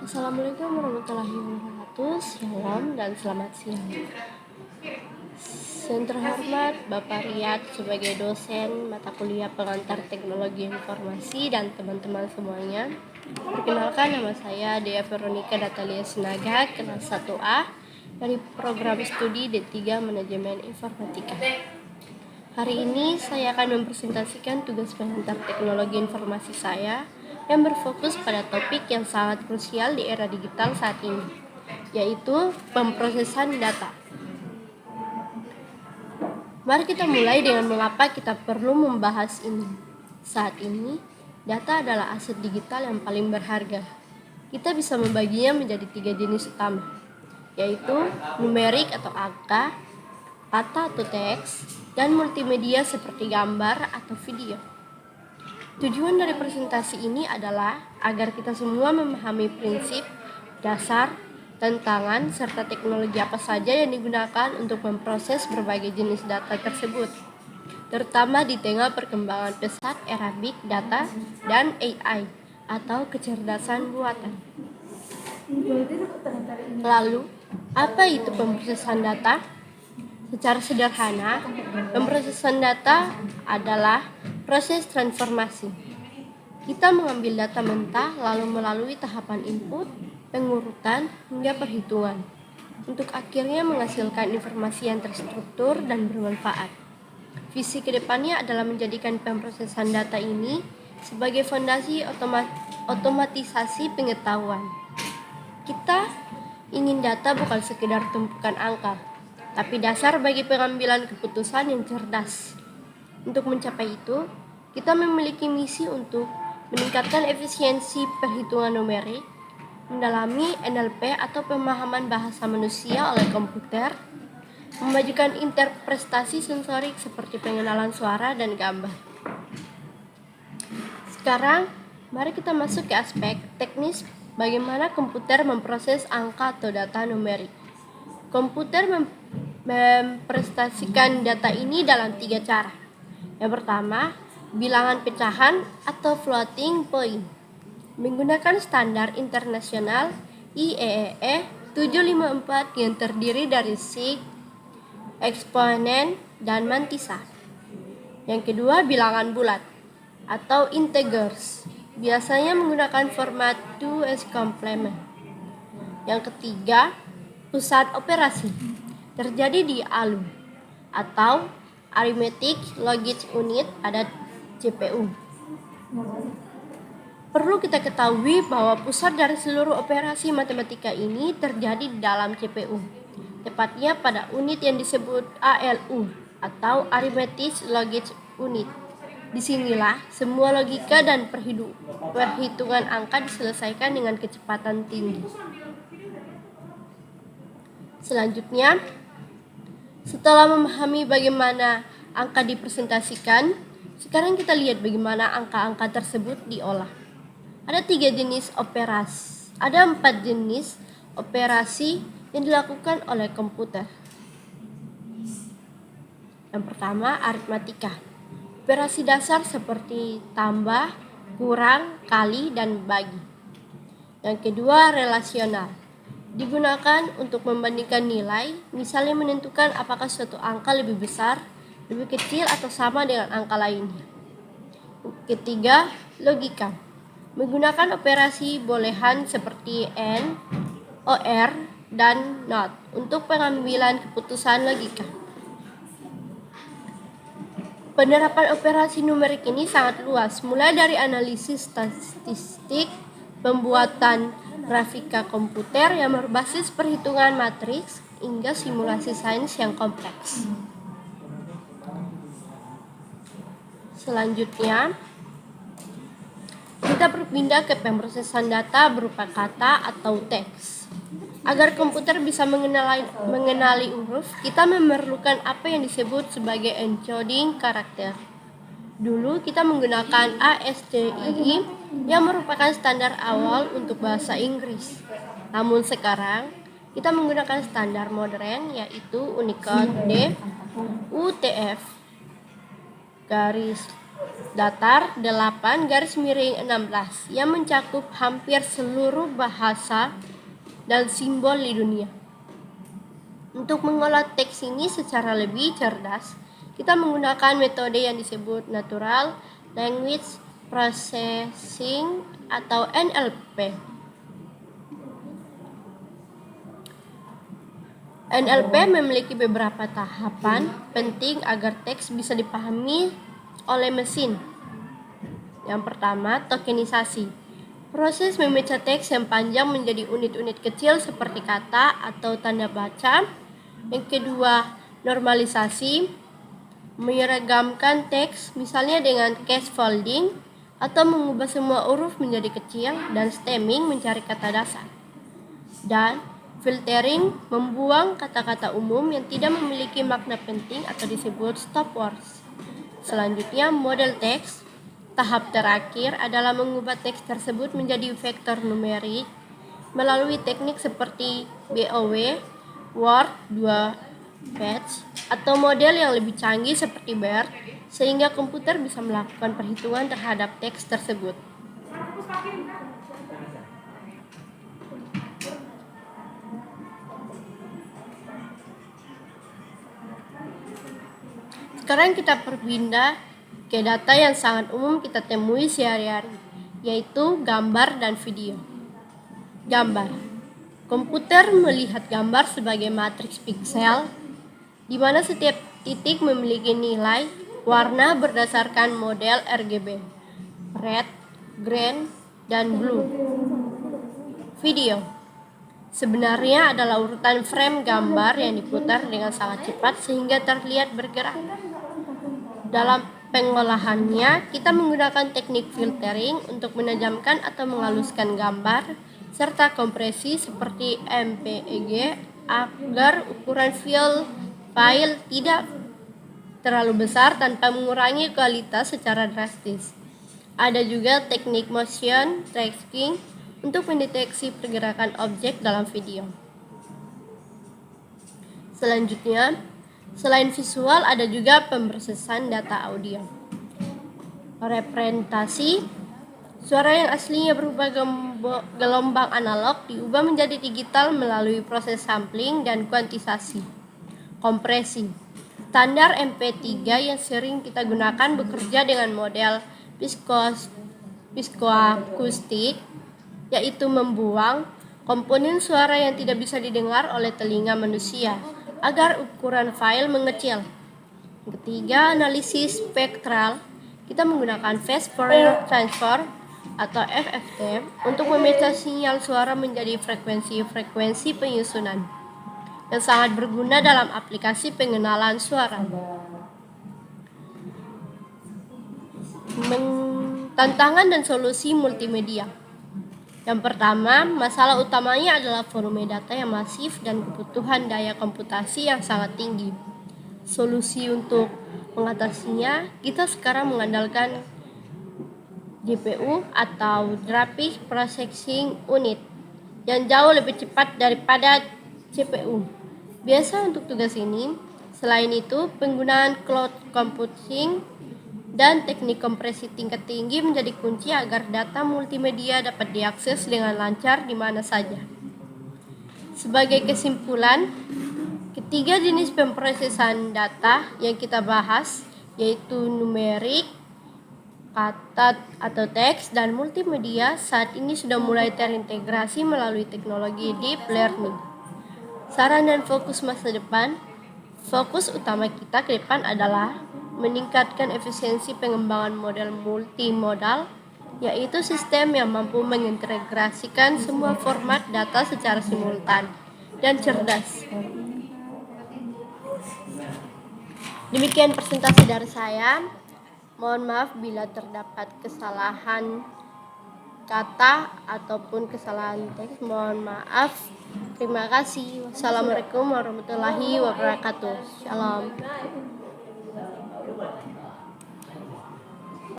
Assalamualaikum warahmatullahi wabarakatuh. Shalom dan selamat siang. Yang terhormat Bapak Riyad sebagai dosen mata kuliah pengantar teknologi informasi dan teman-teman semuanya. Perkenalkan, nama saya Dea Veronica Natalia Sinaga, kelas 1A dari program studi D3 Manajemen Informatika. Hari ini saya akan mempresentasikan tugas pengantar teknologi informasi saya yang berfokus pada topik yang sangat krusial di era digital saat ini, yaitu pemrosesan data. Mari kita mulai dengan mengapa kita perlu membahas ini. Saat ini, data adalah aset digital yang paling berharga. Kita bisa membaginya menjadi 3 jenis utama, yaitu numerik atau angka, kata atau teks, dan multimedia seperti gambar atau video. Tujuan dari presentasi ini adalah agar kita semua memahami prinsip, dasar, tantangan, serta teknologi apa saja yang digunakan untuk memproses berbagai jenis data tersebut, terutama di tengah perkembangan pesat era Big Data dan AI atau kecerdasan buatan. Lalu, apa itu pemrosesan data? Secara sederhana, pemrosesan data adalah proses transformasi. Kita mengambil data mentah lalu melalui tahapan input, pengurutan, hingga perhitungan, untuk akhirnya menghasilkan informasi yang terstruktur dan bermanfaat. Visi kedepannya adalah menjadikan pemrosesan data ini sebagai fondasi otomatisasi pengetahuan. Kita ingin data bukan sekedar tumpukan angka, tapi dasar bagi pengambilan keputusan yang cerdas. Untuk mencapai itu, kita memiliki misi untuk meningkatkan efisiensi perhitungan numerik, mendalami NLP atau pemahaman bahasa manusia oleh komputer, memajukan interpretasi sensorik seperti pengenalan suara dan gambar. Sekarang, mari kita masuk ke aspek teknis bagaimana komputer memproses angka atau data numerik. Komputer mempresentasikan data ini dalam 3 cara. Yang pertama, bilangan pecahan atau floating point menggunakan standar internasional IEEE 754 yang terdiri dari sig, eksponen, dan mantisa. Yang kedua, bilangan bulat atau integers, biasanya menggunakan format 2's complement. Yang ketiga, pusat operasi terjadi di ALU atau Arithmetic Logic Unit pada CPU. Perlu kita ketahui bahwa pusat dari seluruh operasi matematika ini terjadi di dalam CPU, tepatnya pada unit yang disebut ALU atau Arithmetic Logic Unit. Disinilah semua logika dan perhitungan angka diselesaikan dengan kecepatan tinggi. Selanjutnya, setelah memahami bagaimana angka dipresentasikan, sekarang kita lihat bagaimana angka-angka tersebut diolah. Ada 4 jenis operasi yang dilakukan oleh komputer. Yang pertama, aritmatika. Operasi dasar seperti tambah, kurang, kali, dan bagi. Yang kedua, relasional. Digunakan untuk membandingkan nilai, misalnya menentukan apakah suatu angka lebih besar, lebih kecil, atau sama dengan angka lainnya. Ketiga, logika. Menggunakan operasi bolehan seperti AND, OR, dan NOT untuk pengambilan keputusan logika. Penerapan operasi numerik ini sangat luas, mulai dari analisis statistik, pembuatan grafika komputer yang berbasis perhitungan matriks, hingga simulasi sains yang kompleks. Selanjutnya, kita berpindah ke pemrosesan data berupa kata atau teks. Agar komputer bisa mengenali huruf, kita memerlukan apa yang disebut sebagai encoding karakter. Dulu kita menggunakan ASCII yang merupakan standar awal untuk bahasa Inggris. Namun sekarang kita menggunakan standar modern, yaitu Unicode D UTF datar 8-16 yang mencakup hampir seluruh bahasa dan simbol di dunia. Untuk mengolah teks ini secara lebih cerdas, kita menggunakan metode yang disebut Natural Language Processing atau NLP. NLP memiliki beberapa tahapan penting agar teks bisa dipahami oleh mesin. Yang pertama, tokenisasi. Proses memecah teks yang panjang menjadi unit-unit kecil seperti kata atau tanda baca. Yang kedua, normalisasi. Menyeragamkan teks misalnya dengan case folding atau mengubah semua huruf menjadi kecil dan stemming mencari kata dasar. Dan filtering, membuang kata-kata umum yang tidak memiliki makna penting atau disebut stop words. Selanjutnya, model teks. Tahap terakhir adalah mengubah teks tersebut menjadi vektor numerik melalui teknik seperti BOW, Word 2-page, atau model yang lebih canggih seperti BERT, sehingga komputer bisa melakukan perhitungan terhadap teks tersebut. Sekarang kita berpindah ke data yang sangat umum kita temui sehari-hari, yaitu gambar dan video. Gambar. Komputer melihat gambar sebagai matriks piksel, di mana setiap titik memiliki nilai warna berdasarkan model RGB, red, green, dan blue. Video. Sebenarnya adalah urutan frame gambar yang diputar dengan sangat cepat sehingga terlihat bergerak. Dalam pengolahannya, kita menggunakan teknik filtering untuk menajamkan atau menghaluskan gambar, serta kompresi seperti MPEG agar ukuran file tidak terlalu besar tanpa mengurangi kualitas secara drastis. Ada juga teknik motion tracking untuk mendeteksi pergerakan objek dalam video. Selanjutnya, selain visual ada juga pemrosesan data audio. Representasi, suara yang aslinya berupa gelombang analog diubah menjadi digital melalui proses sampling dan kuantisasi. Kompresi, standar MP3 yang sering kita gunakan bekerja dengan model psikoakustik, yaitu membuang komponen suara yang tidak bisa didengar oleh telinga manusia agar ukuran file mengecil. Ketiga, analisis spektral. Kita menggunakan Phase Fourier Transform atau FFT untuk memecah sinyal suara menjadi frekuensi-frekuensi penyusunan yang sangat berguna dalam aplikasi pengenalan suara. Tantangan dan solusi multimedia. Yang pertama, masalah utamanya adalah volume data yang masif dan kebutuhan daya komputasi yang sangat tinggi. Solusi untuk mengatasinya, kita sekarang mengandalkan GPU atau Graphics Processing Unit yang jauh lebih cepat daripada CPU. Biasa untuk tugas ini. Selain itu, penggunaan cloud computing dan teknik kompresi tingkat tinggi menjadi kunci agar data multimedia dapat diakses dengan lancar di mana saja. Sebagai kesimpulan, ketiga jenis pemrosesan data yang kita bahas, yaitu numerik, kata atau teks, dan multimedia, saat ini sudah mulai terintegrasi melalui teknologi deep learning. Saran dan fokus masa depan. Fokus utama kita ke depan adalah meningkatkan efisiensi pengembangan model multimodal, yaitu sistem yang mampu mengintegrasikan semua format data secara simultan dan cerdas. Demikian presentasi dari saya. Mohon maaf bila terdapat kesalahan kata ataupun kesalahan teks. Mohon maaf. Terima kasih. Wassalamualaikum warahmatullahi wabarakatuh. Shalom.